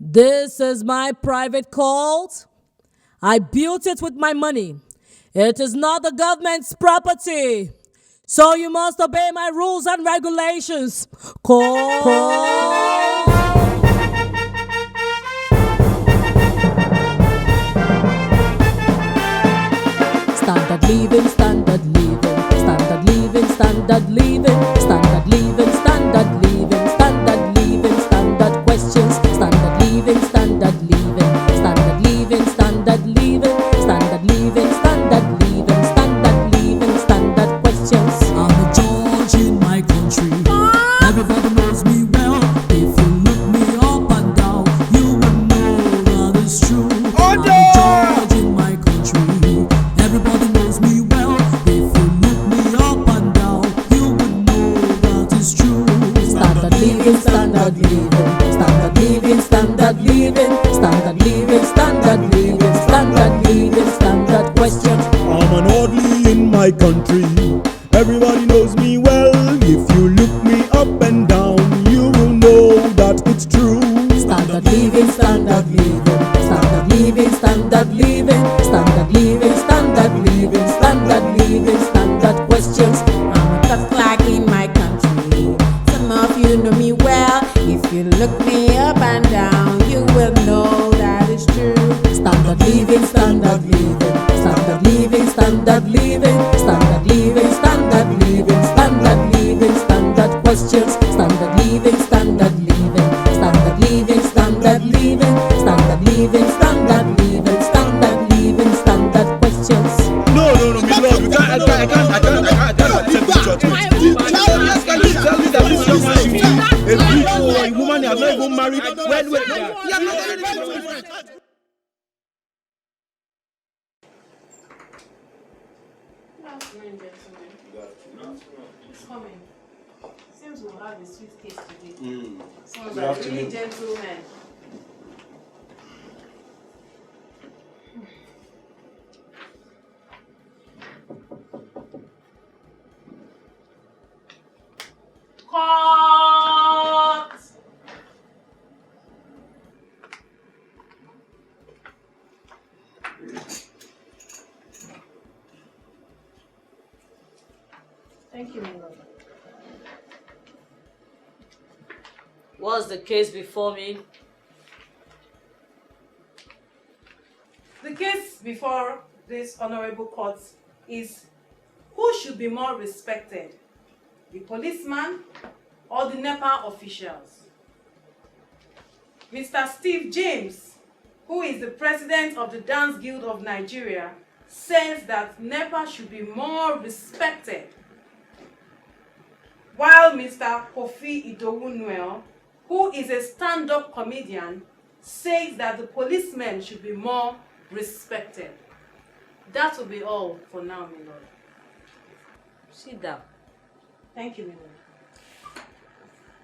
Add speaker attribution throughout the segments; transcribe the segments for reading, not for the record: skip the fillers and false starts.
Speaker 1: This is my private cult. I built it with my money. It is not the government's property. So you must obey my rules and regulations. Call. Standard living, standard living, standard living, standard living, standard living, standard living, standard living, standard questions, standard living, standard living, standard living, standard living, standard living, standard living, standard living, standard questions.
Speaker 2: I'm a judge in my country. Everybody knows me well. If you look me up and down, you will know that it's true. I'm a judge in my country. Everybody knows me well. If you look me up and down, you will know that it's true.
Speaker 1: Standard living, standard living, standard living, standard living, standard living, standard living, standard living, standard questions.
Speaker 3: I'm an oddly in my country. Everybody knows me well. If you look me up and down, you will know that it's true.
Speaker 1: Standard living, standard living, standard living, standard living, standard living, standard living, standard living, standard questions.
Speaker 4: I'm a tough clock in my country. Some of you know me well. If you look me up and down, you will know that it's true.
Speaker 1: Standard living, standard living, standard living, standard living, standard living, standard living, standard living, standard questions. Standard living, standard living, standard living, standard living, standard living, standard living, standard living, standard questions.
Speaker 3: No, me lord, I can't accept this judgment. Tell me that this young man, a beautiful or a woman you have not even married.
Speaker 5: It's coming. Seems we'll have a sweet case today. Sounds like really gentlemen. Cut! Thank you, my love.
Speaker 1: What's the case before me?
Speaker 5: The case before this honorable court is who should be more respected, the policeman or the NEPA officials? Mr. Steve James, who is the president of the Dance Guild of Nigeria, says that NEPA should be more respected, while Mr. Kofi Idowunuel, who is a stand-up comedian, says that the policemen should be more respected. That will be all for now, my lord.
Speaker 1: Sit down.
Speaker 5: Thank you, my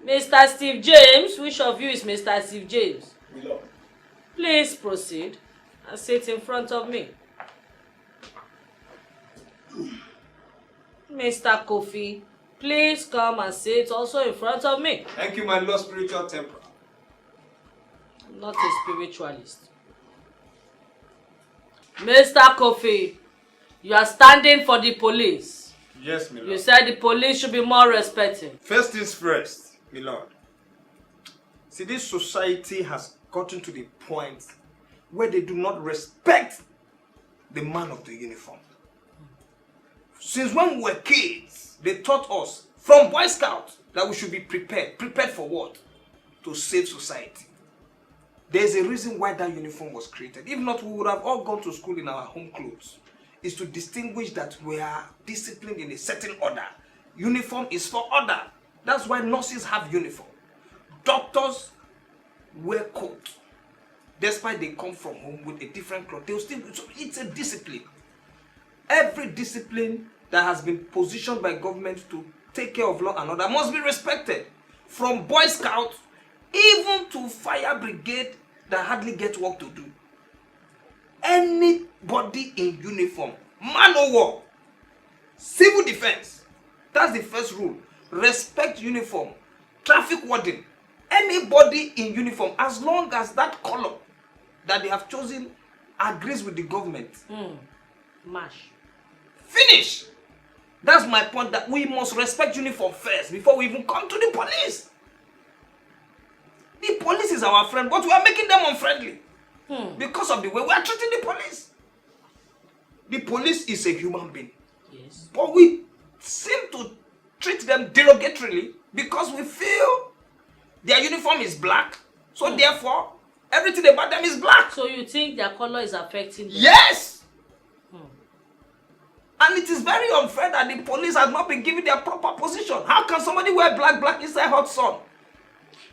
Speaker 5: lord.
Speaker 1: Mr. Steve James, which of you is Mr. Steve James?
Speaker 3: Me lord.
Speaker 1: Please proceed and sit in front of me. Mr. Kofi, please come and sit also in front of me.
Speaker 6: Thank you, my Lord Spiritual Temple.
Speaker 1: I'm not a spiritualist. Mr. Kofi, you are standing for the police.
Speaker 6: Yes, my Lord.
Speaker 1: You said the police should be more respected.
Speaker 6: First things first, my Lord. See, this society has gotten to the point where they do not respect the man of the uniform. Since when we were kids, they taught us from Boy Scouts that we should be prepared. Prepared for what? To save society. There's a reason why that uniform was created. If not, we would have all gone to school in our home clothes. It's to distinguish that we are disciplined in a certain order. Uniform is for order. That's why nurses have uniform. Doctors wear coat. Despite they come from home with a different cloth, they'll still. So it's a discipline. Every discipline that has been positioned by government to take care of law and order must be respected. From Boy Scouts, even to fire brigade that hardly get work to do. Anybody in uniform, man or war, civil defense, that's the first rule. Respect uniform. Traffic warden, Anybody in uniform, as long as that color that they have chosen agrees with the government.
Speaker 5: Mash.
Speaker 6: Finish. That's my point, that we must respect uniform first before we even come to the police. The police is our friend, but we are making them unfriendly because of the way we are treating the police. The police is a human being.
Speaker 5: Yes.
Speaker 6: But we seem to treat them derogatorily because we feel their uniform is black. So therefore, everything about them is black.
Speaker 5: So you think their color is affecting them?
Speaker 6: Yes! And it is very unfair that the police has not been given their proper position. How can somebody wear black inside hot sun?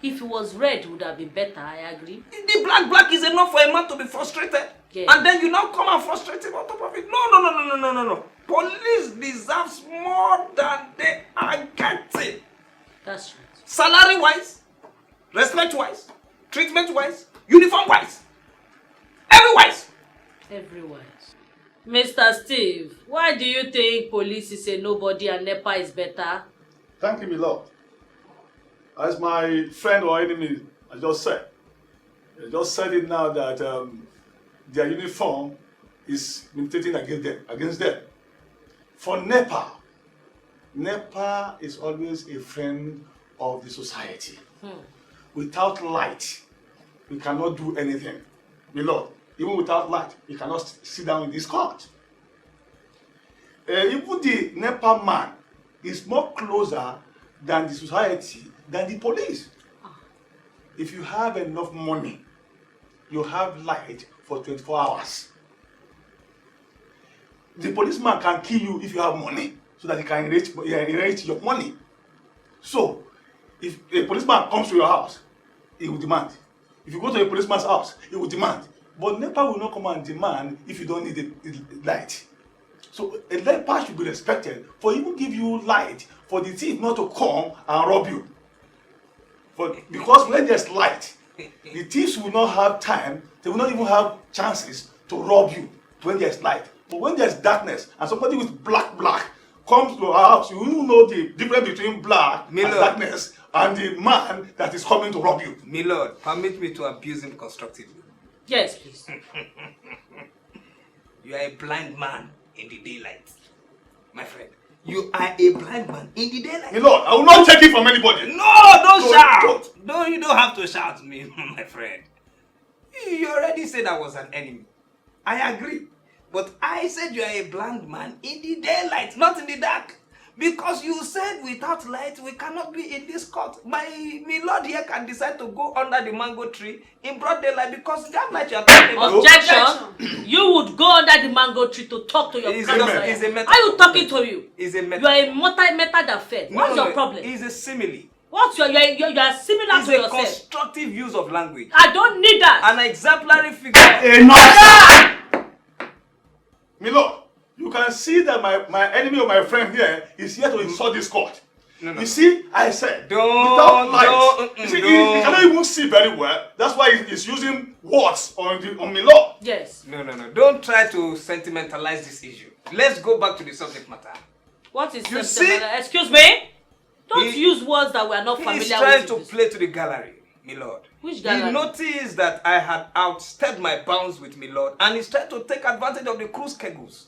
Speaker 5: If it was red, it would have been better, I agree.
Speaker 6: The black is enough for a man to be frustrated.
Speaker 5: Yeah.
Speaker 6: And then you now come and frustrate him on top of it. No. Police deserves more than they are getting.
Speaker 5: That's right.
Speaker 6: Salary-wise, respect-wise, treatment-wise, uniform-wise, everywise.
Speaker 5: Everywhere. Mr. Steve, why do you think police is a nobody and NEPA is better?
Speaker 7: Thank you, my lord. As my friend or enemy has just said, he just said it now that their uniform is militating against them. For NEPA is always a friend of the society. Without light, we cannot do anything. My lord, even without light, we cannot sit down in this court. Even the NEPA man is more closer than the society, than the police. If you have enough money, you have light for 24 hours. The policeman can kill you if you have money, so that he can enrich your money. So, if a policeman comes to your house, he will demand. If you go to a policeman's house, he will demand. But NEPA will not come and demand if you don't need the light. So a NEPA should be respected for even give you light for the thief not to come and rob you. Because when there's light, the thieves will not have time, they will not even have chances to rob you when there's light. But when there's darkness and somebody with black comes to our house, you will know the difference between black and darkness and the man that is coming to rob you.
Speaker 6: My lord, permit me to abuse him constructively.
Speaker 5: Yes, please.
Speaker 6: You are a blind man in the daylight. My friend, you are a blind man in the daylight.
Speaker 7: My lord, I will not take it from anybody.
Speaker 6: No, don't shout. You don't have to shout me, my friend. You already said I was an enemy. I agree. But I said you are a blind man in the daylight, not in the dark. Because you said without light, we cannot be in this court. My lord here can decide to go under the mango tree in broad daylight because that night you are talking about.
Speaker 5: Objection! You would go under the mango tree to talk to your counsel. Are you talking to you?
Speaker 6: It's a metaphor.
Speaker 5: You are a method affair. What's your problem?
Speaker 6: It's a simile.
Speaker 5: What's your, you are similar to yourself.
Speaker 6: It's a constructive use of language.
Speaker 5: I don't need that.
Speaker 6: An exemplary figure.
Speaker 7: Enough! My lord, you can see that my enemy or my friend here is here to insult this court. No. You see, I said, without light, you see, he cannot even see very well. That's why he's using words on my lord.
Speaker 5: Yes.
Speaker 6: No. Don't try to sentimentalize this issue. Let's go back to the subject matter.
Speaker 5: What is sentimental? Excuse me? Don't use words that we are not familiar with.
Speaker 6: He's trying to play to the gallery, my lord.
Speaker 5: Which gallery?
Speaker 6: He noticed that I had outstepped my bounds with my lord, and he's trying to take advantage of the cruise kegels.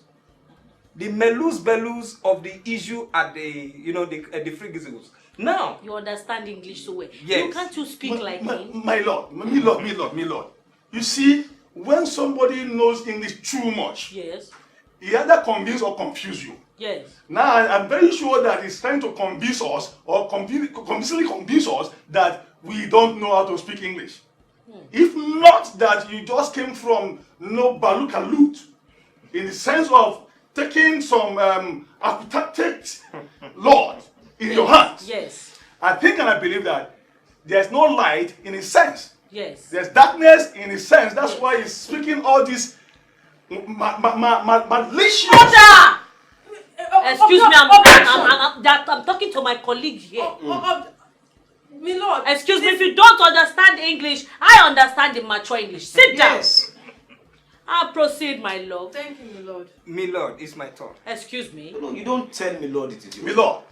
Speaker 6: The melus of the issue at the free gizzles. Now
Speaker 5: you understand English so well.
Speaker 6: Yes.
Speaker 5: You can't speak like him.
Speaker 7: My lord. You see, when somebody knows English too much,
Speaker 5: yes,
Speaker 7: he either convince or confuse you.
Speaker 5: Yes.
Speaker 7: Now I'm very sure that he's trying to convince us or convincingly convince us that we don't know how to speak English. If not that you just came from Balukalut, in the sense of taking some architect Lord in your hands.
Speaker 5: Yes.
Speaker 7: I think and I believe that there's no light in his sense.
Speaker 5: Yes.
Speaker 7: There's darkness in his sense. That's why he's speaking all this malicious.
Speaker 5: Order! Excuse me, I'm talking to my colleague here. My lord. Excuse me, if you don't understand English, I understand the mature English. Sit down.
Speaker 6: Yes.
Speaker 5: I'll proceed, my lord.
Speaker 8: Thank you, my lord.
Speaker 6: My lord, it's my turn.
Speaker 5: Excuse me.
Speaker 3: No, you don't tell me, lord, it is you.
Speaker 7: My lord,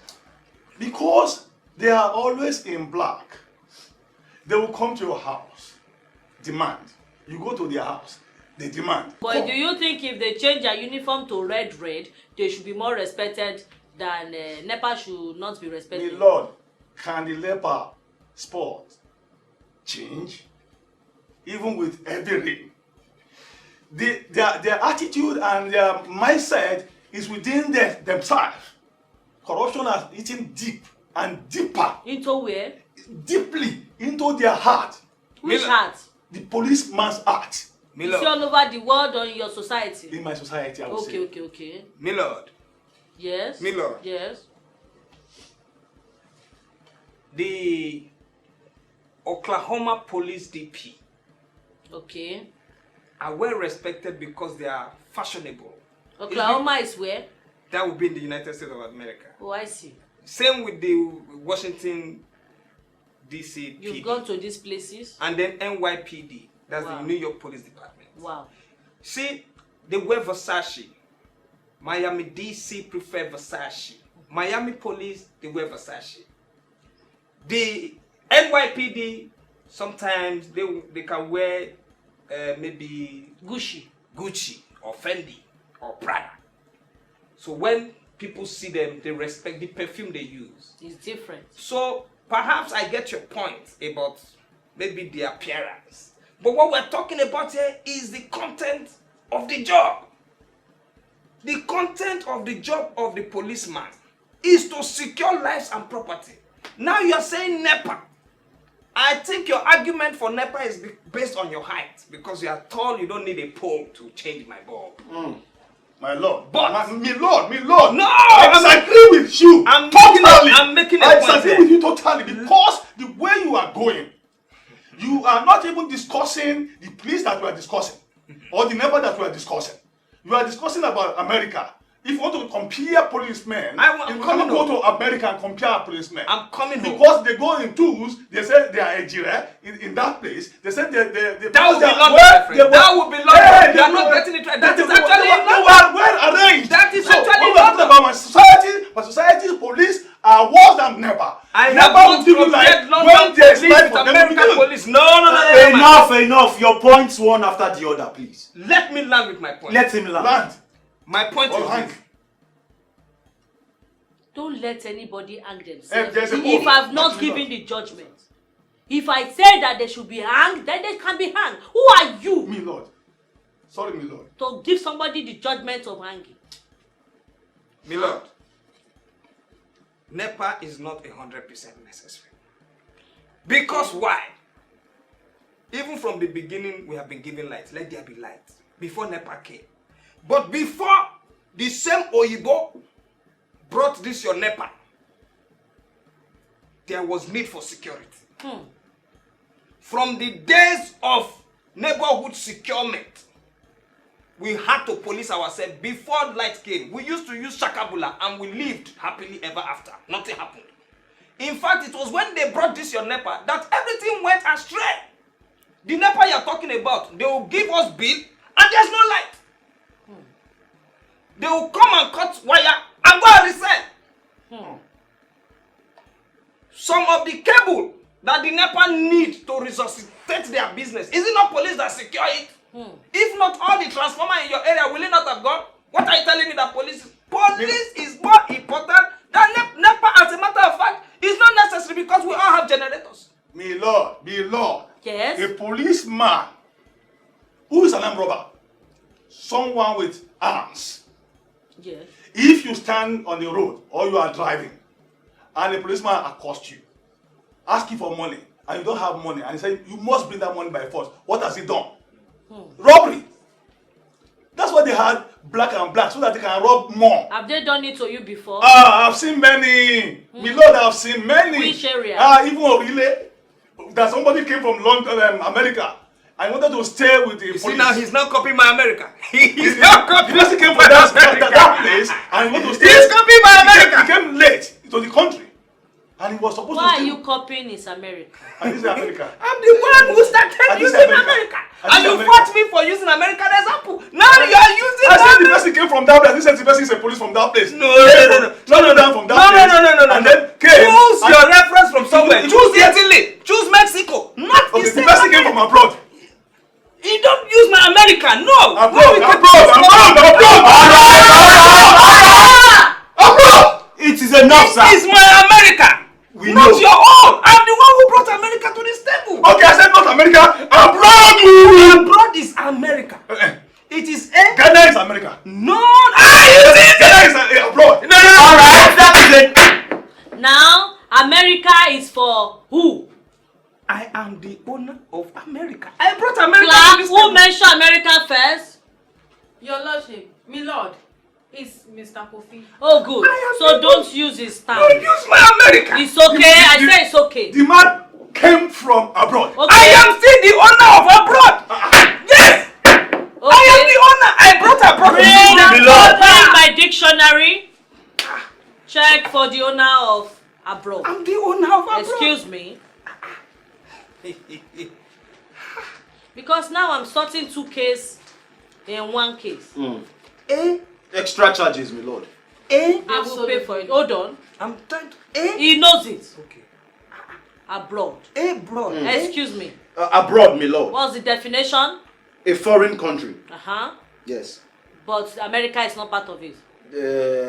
Speaker 7: because they are always in black, They will come to your house, demand. You go to their house, they demand.
Speaker 8: But do you think if they change their uniform to red, they should be more respected than NEPA should not be respected?
Speaker 7: My Lord, can the leper sport change? Even with heavy rain. Their attitude and their mindset is within themselves. Corruption has eaten deep and deeper.
Speaker 8: Into where?
Speaker 7: Deeply into their heart.
Speaker 8: Which heart?
Speaker 7: The policeman's heart.
Speaker 8: You see all over the world or in your society?
Speaker 7: In my society, I would say.
Speaker 8: Okay.
Speaker 6: My Lord.
Speaker 8: Yes.
Speaker 6: My Lord.
Speaker 8: Yes.
Speaker 6: The Oklahoma police DP are well respected because they are fashionable.
Speaker 8: Oklahoma is where?
Speaker 6: That would be in the United States of America.
Speaker 8: Oh, I see.
Speaker 6: Same with the Washington DC PD.
Speaker 8: You've gone to these places?
Speaker 6: And then NYPD. That's the New York Police Department.
Speaker 8: Wow.
Speaker 6: See, they wear Versace. Miami DC prefer Versace. Miami Police, they wear Versace. The NYPD, sometimes they can wear maybe Gucci or Fendi or Prada. So when people see them, they respect the perfume they use.
Speaker 8: It's different.
Speaker 6: So perhaps I get your point about maybe the appearance. But what we're talking about here is the content of the job. The content of the job of the policeman is to secure lives and property. Now you're saying NEPA. I think your argument for NEPA is based on your height. Because you are tall, you don't need a pole to change my bulb.
Speaker 7: My Lord.
Speaker 6: But
Speaker 7: me Lord.
Speaker 6: No!
Speaker 7: I disagree with you.
Speaker 6: I'm making a point.
Speaker 7: I disagree with you totally because the way you are going, you are not even discussing the police that we are discussing or the NEPA that we are discussing. You are discussing about America. If you want to compare policemen, you cannot go to America and compare policemen.
Speaker 6: I'm coming
Speaker 7: because they go in twos. They say they are Nigeria in that place. They say they
Speaker 6: that would be London, my friend. That would be London. You are not getting it right. That is actually
Speaker 7: well arranged.
Speaker 6: That is actually
Speaker 7: when we are talking about my society's police are worse than NEPA.
Speaker 6: I
Speaker 7: NEPA
Speaker 6: have not
Speaker 7: will give you
Speaker 6: compared
Speaker 7: like
Speaker 6: London
Speaker 7: when there is
Speaker 6: police
Speaker 7: life
Speaker 6: with
Speaker 7: for them.
Speaker 6: American police. No.
Speaker 3: Enough. Your points one after the other, please.
Speaker 6: Let me land with my point.
Speaker 3: Let him land.
Speaker 6: My point is this.
Speaker 8: Don't let anybody hang themselves.
Speaker 7: If
Speaker 8: if I've not given the judgment. If I say that they should be hanged, then they can be hanged. Who are you?
Speaker 7: Me, Lord. Sorry, me, Lord.
Speaker 8: To give somebody the judgment of hanging.
Speaker 6: Me, Lord. NEPA is not 100% necessary. Because why? Even from the beginning, we have been given light. Let there be light. Before NEPA came. But before the same Oyibo brought this your NEPA, there was need for security. From the days of neighborhood securement, we had to police ourselves. Before light came, we used to use shakabula and we lived happily ever after. Nothing happened. In fact, it was when they brought this your NEPA that everything went astray. The NEPA you're talking about, they will give us bill and there's no light. They will come and cut wire and go and resell. Some of the cable that the NEPA need to resuscitate their business, is it not police that secure it? If not all the transformer in your area, will it not have gone? What are you telling me that police is more important than NEPA? As a matter of fact, it's not necessary because we all have generators.
Speaker 7: Me Lord.
Speaker 8: Yes.
Speaker 7: A policeman who is an armed robber, someone with arms.
Speaker 8: Yes.
Speaker 7: If you stand on the road or you are driving and a policeman accosts you, ask you for money, and you don't have money, and he says you must bring that money by force, what has he done? Robbery. That's why they had black and black, so that they can rob more.
Speaker 8: Have they done it to you before?
Speaker 7: I've seen many. Me Lord, I've seen many.
Speaker 8: Which area?
Speaker 7: Even Orile. That somebody came from London, America. I wanted to stay with the police.
Speaker 6: See now, he's not copying my America. He's not copying
Speaker 7: He came from that place and he wanted to stay.
Speaker 6: He's copying my America.
Speaker 7: He came late to the country. And he was supposed to stay.
Speaker 8: Why are you copying his America?
Speaker 7: And this is America.
Speaker 6: I'm the one who started using America. And you fought me for using America as example. Now you are using
Speaker 7: I said the person came from that place. This said the person is a police from that place.
Speaker 6: No.
Speaker 7: And then came.
Speaker 6: Choose your reference from somewhere. Choose Italy. Choose Mexico.
Speaker 3: America. No.
Speaker 7: Abroad.
Speaker 6: It is enough, sir.
Speaker 3: It's my America.
Speaker 6: We
Speaker 3: Not
Speaker 6: know.
Speaker 3: your own. I'm the one who brought America to this table.
Speaker 7: Okay, I said not America. Abroad.
Speaker 3: Abroad is America. It is a
Speaker 7: Ghana is America.
Speaker 3: no.
Speaker 7: Ghana is abroad.
Speaker 3: No.
Speaker 6: All right, that is it.
Speaker 8: Now, America is for who?
Speaker 3: I am the owner of America. I brought America to
Speaker 8: Clark,
Speaker 3: this
Speaker 8: who
Speaker 3: table.
Speaker 8: mentioned America first?
Speaker 5: Your Lordship, my Lord, is Mr. Kofi.
Speaker 8: Oh, good.
Speaker 3: I am
Speaker 8: So
Speaker 3: the
Speaker 8: don't use his
Speaker 3: Don't
Speaker 8: stand.
Speaker 3: use my America.
Speaker 8: It's okay. I say it's okay.
Speaker 7: The man came from abroad.
Speaker 8: Okay.
Speaker 3: I am still the owner of abroad. Yes.
Speaker 8: Okay.
Speaker 3: I am the owner. I brought abroad.
Speaker 8: Bring my dictionary. Check for the owner of abroad.
Speaker 3: I'm the owner of abroad.
Speaker 8: Excuse me. Because now I'm sorting 2 cases in 1 case.
Speaker 6: Extra charges, my lord.
Speaker 8: They will pay for it. Hold on.
Speaker 3: I'm trying to.
Speaker 8: He knows it.
Speaker 3: Okay.
Speaker 8: Abroad.
Speaker 3: Abroad.
Speaker 8: Excuse me.
Speaker 6: Abroad, my lord.
Speaker 8: What's the definition?
Speaker 6: A foreign country. Yes.
Speaker 8: But America is not part of it.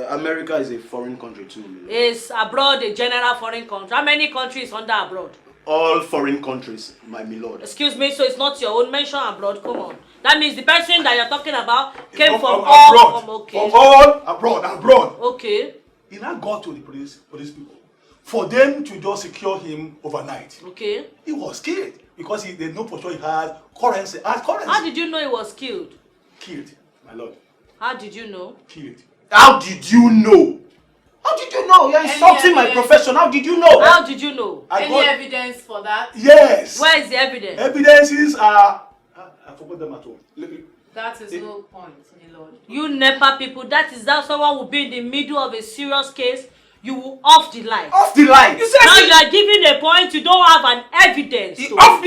Speaker 6: America is a foreign country too, my lord.
Speaker 8: Is abroad a general foreign country? How many countries under abroad?
Speaker 6: All foreign countries, my lord.
Speaker 8: Excuse me, so it's not your own. Mention abroad. Come on. That means the person that you're talking about came from
Speaker 7: abroad.
Speaker 8: all. Okay.
Speaker 7: From all abroad.
Speaker 8: Okay.
Speaker 7: He now got to the police people. For them to just secure him overnight.
Speaker 8: Okay.
Speaker 7: He was killed because they know for sure he had currency.
Speaker 8: How did you know he was killed?
Speaker 7: Killed, my lord.
Speaker 8: How did you know?
Speaker 7: Killed.
Speaker 6: How did you know? How did you know? You're insulting my profession. How did you know?
Speaker 8: How did you know?
Speaker 5: Any evidence for that?
Speaker 7: Yes.
Speaker 8: Where is the evidence?
Speaker 7: Evidences are. I forgot them at all.
Speaker 5: That is no point, my Lord.
Speaker 8: You NEPA people, that is how someone will be in the middle of a serious case. You will off the line.
Speaker 6: Off the line.
Speaker 3: You said
Speaker 8: Now you are giving a point you don't have an evidence.
Speaker 3: you off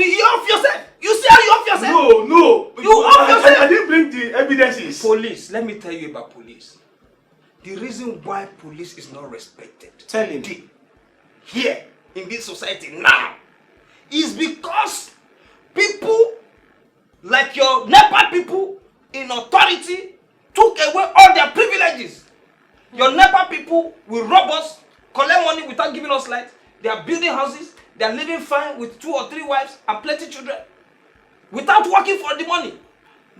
Speaker 3: yourself. You see how you off yourself?
Speaker 7: No.
Speaker 3: You off yourself.
Speaker 7: I didn't bring the evidences.
Speaker 3: Police. Let me tell you about police. The reason why police is not respected.
Speaker 6: Tell him.
Speaker 3: Here in this society now is because people like your NEPA people in authority took away all their privileges. Your NEPA people will rob us, collect money without giving us light. They are building houses. They are living fine with 2 or 3 wives and plenty children without working for the money.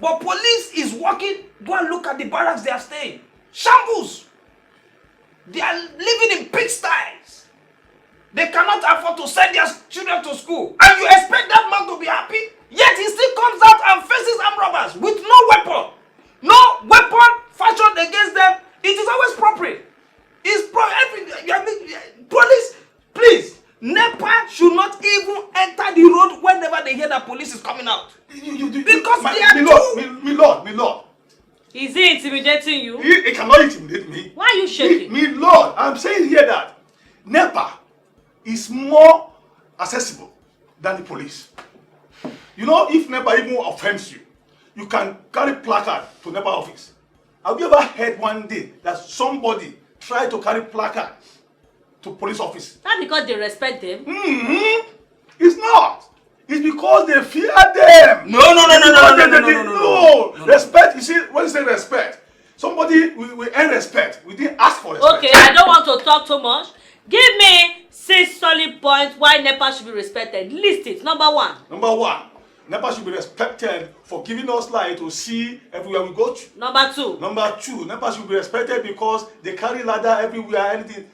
Speaker 3: But police is working. Go and look at the barracks they are staying. Shambles. They are living in pigsties. They cannot afford to send their children to school. And you expect that man to be happy? Yet he still comes out and faces armed robbers with no weapon. No weapon fashioned against them. It is always proper. Police, please. NEPA should not even enter the road whenever they hear that police is coming out. Because they are
Speaker 7: my lord.
Speaker 8: Is he intimidating you?
Speaker 7: He cannot intimidate me.
Speaker 8: Why are you shaking?
Speaker 7: Me lord, I'm saying here that NEPA is more accessible than the police. You know, if NEPA even offends you, you can carry placard to NEPA office. Have you ever heard one day that somebody tried to carry placard to police office?
Speaker 8: That's because they respect them.
Speaker 7: It's not. It's because they fear them.
Speaker 3: No.
Speaker 7: Respect, you see, when you say respect, somebody will earn respect. We didn't ask for respect.
Speaker 8: Okay, I don't want to talk too much. Give me 6 solid points why NEPA should be respected. List it. Number 1.
Speaker 7: Number 1, NEPA should be respected for giving us light to see everywhere we go to.
Speaker 8: Number 2.
Speaker 7: Number 2, NEPA should be respected because they carry ladder everywhere, anything,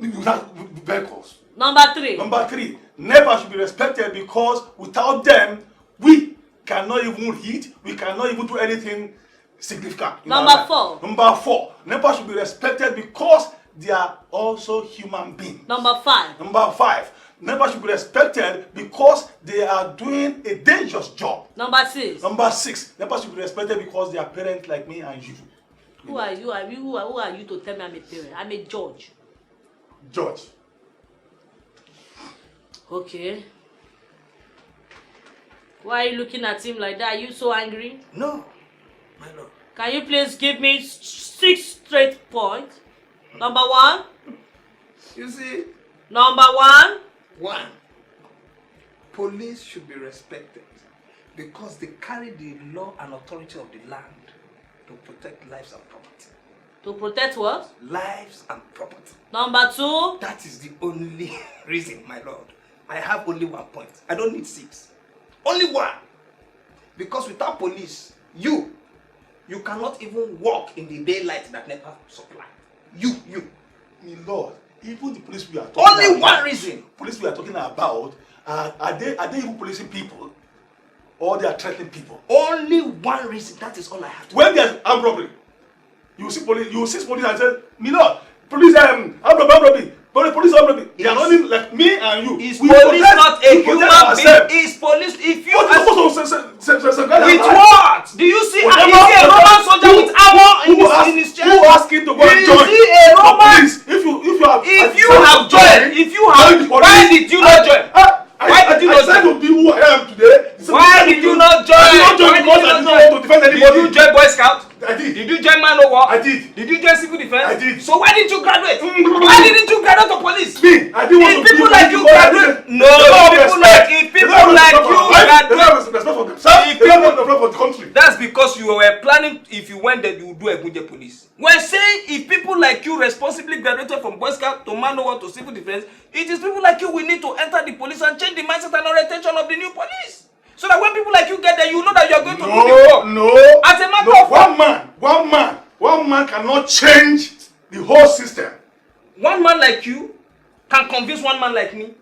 Speaker 7: without vehicles.
Speaker 8: Number 3.
Speaker 7: Number 3, NEPA should be respected because without them, we cannot even eat, we cannot even do anything significant.
Speaker 8: Number 4.
Speaker 7: Number 4, NEPA should be respected because they are also human beings.
Speaker 8: Number 5.
Speaker 7: Number 5, NEPA should be respected because they are doing a dangerous job.
Speaker 8: Number 6.
Speaker 7: Number 6, NEPA should be respected because they are parents like me and you.
Speaker 8: Who are you? Who are you to tell me I'm a parent? I'm a judge.
Speaker 7: Judge.
Speaker 8: Okay. Why are you looking at him like that? Are you so angry?
Speaker 3: No, my lord.
Speaker 8: Can you please give me 6 straight points? Number 1.
Speaker 3: You see,
Speaker 8: Number 1.
Speaker 3: 1, police should be respected Because they carry the law and authority of the land to protect lives and property.
Speaker 8: To protect what?
Speaker 3: Lives and property.
Speaker 8: Number 2.
Speaker 3: That is the only reason, my lord. I have only 1 point. I don't need 6. Only 1. Because without police, you cannot even walk in the daylight that NEPA supply. You.
Speaker 7: My lord, even the police we are talking about.
Speaker 3: Only 1 reason.
Speaker 7: Police we are talking about, are they even policing people? Or they are threatening people?
Speaker 3: Only 1 reason. That is all I have to
Speaker 7: When there's armed robbery, you will see police and say, my lord, police armed robbery. But the police armed robbery. They are only like me and you.
Speaker 3: Is police not a human being? Is police, if you... With what? Do you see a Roman soldier with armor in his chest?
Speaker 7: Who asked him to go and join?
Speaker 3: You see a Roman...
Speaker 7: If you have joined,
Speaker 3: why did you not join? Why did you not join?
Speaker 7: To be who I am today.
Speaker 3: Why did you not join?
Speaker 7: I did not join because I did not want to defend anybody.
Speaker 3: Did you join Boy Scout?
Speaker 7: I did.
Speaker 3: Did you join Man O' War?
Speaker 7: I did.
Speaker 3: Did you join Civil Defense?
Speaker 7: I did.
Speaker 3: So why didn't you graduate? Why didn't you graduate to police?
Speaker 7: Me, I didn't want to
Speaker 3: people like you graduate. No, people like you graduate.
Speaker 7: Respect for themselves. They don't want the for the country.
Speaker 3: That's because you were planning, if you went there, you would do a good police. We're saying if people like you responsibly graduated from Boy Scout to Man O' War to Civil Defense, it is people like you we need to enter the police and change the mindset and orientation of the new police. So that when people like you get there, you know that you are going to do the job.
Speaker 7: No.
Speaker 3: As a matter of fact,
Speaker 7: one man cannot change the whole system.
Speaker 3: 1 man like you can convince 1 man like me,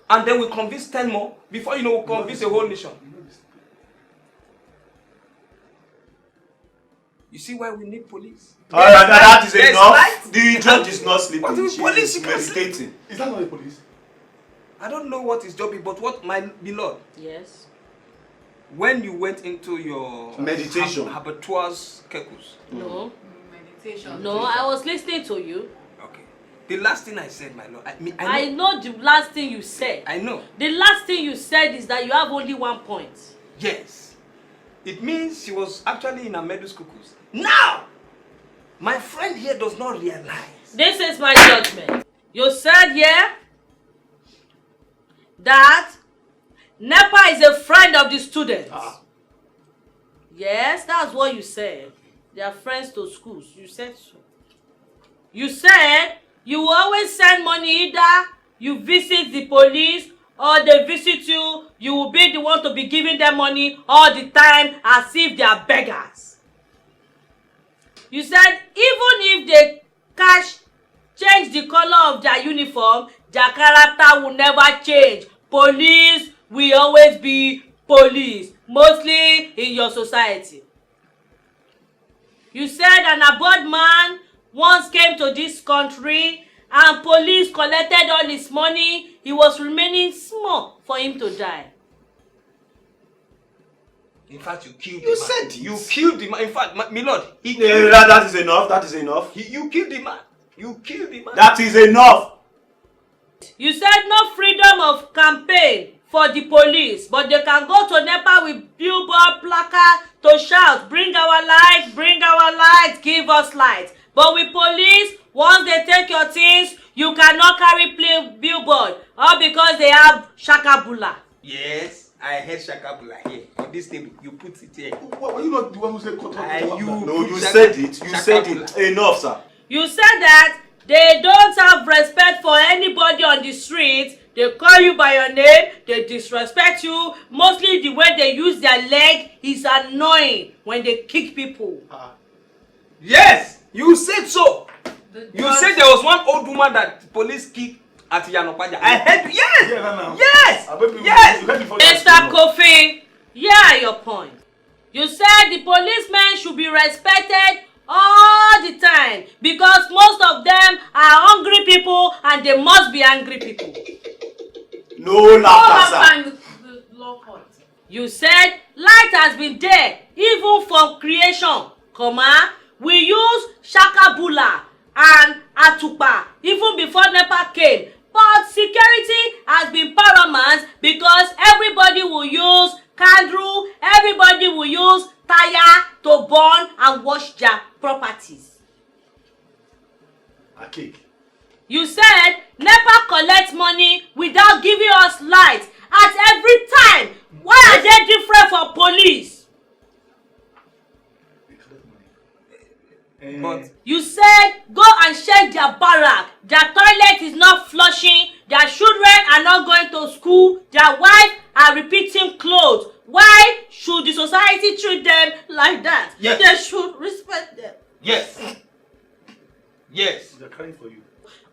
Speaker 3: and then we convince 10 more. Before you know, we'll convince a whole nation. You see why we need police?
Speaker 9: Alright, that is
Speaker 3: There's
Speaker 9: enough.
Speaker 3: light.
Speaker 9: The judge is not sleeping.
Speaker 3: What is
Speaker 9: She
Speaker 3: police?
Speaker 9: is
Speaker 3: You can sleep.
Speaker 9: meditating.
Speaker 7: Is that not the police?
Speaker 3: I don't know what his job is, but what my beloved,
Speaker 8: Yes.
Speaker 3: when you went into your
Speaker 9: Meditation.
Speaker 3: habituals kekus.
Speaker 8: No.
Speaker 5: Meditation.
Speaker 8: No, I was listening to you.
Speaker 3: Okay. The last thing I said, my lord,
Speaker 8: I know the last thing you said.
Speaker 3: I know.
Speaker 8: The last thing you said is that you have only 1 point.
Speaker 3: Yes. It means she was actually in a medical school. Now, my friend here does not realize.
Speaker 8: This is my judgment. You said here that NEPA is a friend of the students. Yes, that's what you said. They are friends to schools. You said so. You said you will always send money, either you visit the police or they visit you. You will be the one to be giving them money all the time as if they are beggars. You said even if they change the color of their uniform, their character will never change. Police will always be police, mostly in your society. You said an abroad man once came to this country and police collected all his money. He was remaining small for him to die.
Speaker 3: In fact, you killed
Speaker 9: You
Speaker 3: the man.
Speaker 9: said it.
Speaker 3: You killed the man. In fact, my lord, he
Speaker 9: Yeah,
Speaker 3: killed
Speaker 9: that is enough. That is enough.
Speaker 3: you killed the man. You killed the man.
Speaker 9: That is enough.
Speaker 8: You said no freedom of campaign for the police, but they can go to NEPA with billboard placard to shout, bring our light, give us light. But with police, once they take your things, you cannot carry billboard, all because they have shakabula.
Speaker 3: Yes, I heard Shakabula here. On this table, you put it here.
Speaker 7: Were you not the one who said
Speaker 9: No, you said it. You said it. Enough, sir.
Speaker 8: You said that they don't have respect for anybody on the street. They call you by your name, they disrespect you. Mostly the way they use their leg is annoying when they kick people.
Speaker 3: Yes, you said so. You said there was one old woman that police kicked at Yanopaja. I heard, yes! Yes! Yes!
Speaker 8: Mr. Kofi, here are your points. You said the policemen should be respected all the time because most of them are hungry people and they must be angry people.
Speaker 9: No laughter, sir.
Speaker 8: You said light has been there even from creation, we use shakabula and atupa even before NEPA came. But security has been paramount because everybody will use candle, everybody will use tire to burn and wash their properties.
Speaker 7: A cake.
Speaker 8: You said NEPA collects money without giving us light at every time. Why are they different for police?
Speaker 6: But
Speaker 8: you said go and check their barrack. Their toilet is not flushing. Their children are not going to school. Their wives are repeating clothes. Why should the society treat them like that?
Speaker 3: Yes.
Speaker 8: They should respect them.
Speaker 3: yes. Yes.
Speaker 7: They're crying for you.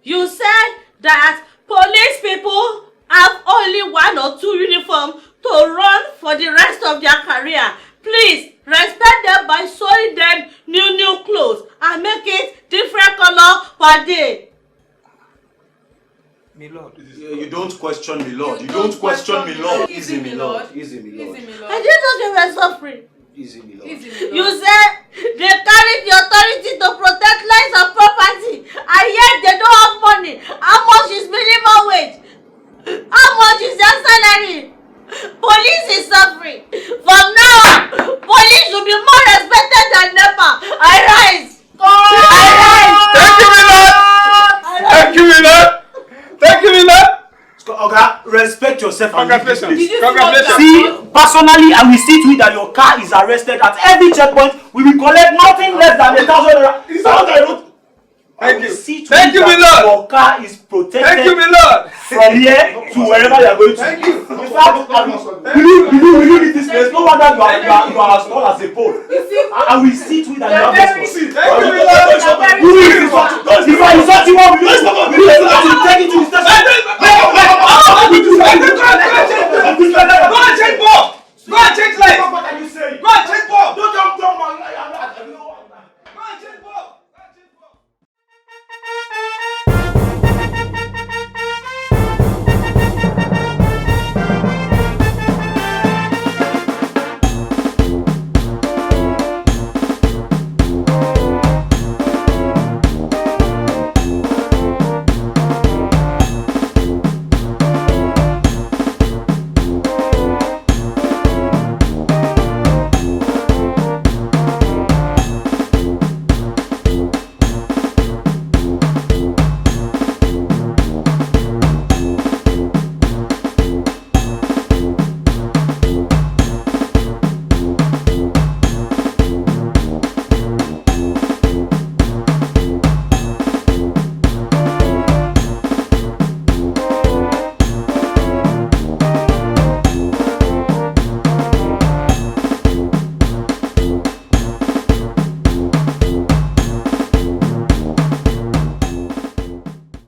Speaker 8: You said that police people have only 1 or 2 uniforms to run for the rest of their career. Please respect them by sewing them new clothes and make it different color per day.
Speaker 6: my lord,
Speaker 9: You don't question me, Lord. You don't question me, Lord.
Speaker 5: Easy, me lord.
Speaker 9: Easy, me, Lord.
Speaker 5: Easy, me lord.
Speaker 8: I didn't know they were suffering.
Speaker 9: Easy, me, Lord.
Speaker 5: Easy, me lord.
Speaker 8: You said they carry the authority to protect lives and property, and yet they don't have money. How much is minimum wage? How much is their salary? Police is suffering. From now on, police should be more respected than NEPA. I rise. I rise.
Speaker 6: thank you, my lord. Thank you, my lord. Thank you, my lord.
Speaker 9: Okay, respect yourself and leave this
Speaker 6: Congratulations.
Speaker 5: Did you
Speaker 9: place.
Speaker 6: Congratulations.
Speaker 9: See, personally, I will see to it that your car is arrested at every checkpoint. We will collect nothing less than 1,000 naira. Is that what I wrote?
Speaker 6: Thank you.
Speaker 9: See to
Speaker 6: Thank
Speaker 9: it
Speaker 6: you, my
Speaker 9: that
Speaker 6: lord.
Speaker 9: your car is protected
Speaker 6: Thank you, my lord.
Speaker 9: from here to wherever you are going to.
Speaker 6: Thank you.
Speaker 9: In fact, will you leave this place? No wonder you are as tall as a pole. I will see to it that you have response.
Speaker 6: Thank you, my lord.
Speaker 9: Who is this one? If I insult you, will you take it to the station?
Speaker 3: Go and change bulb. Go and change light.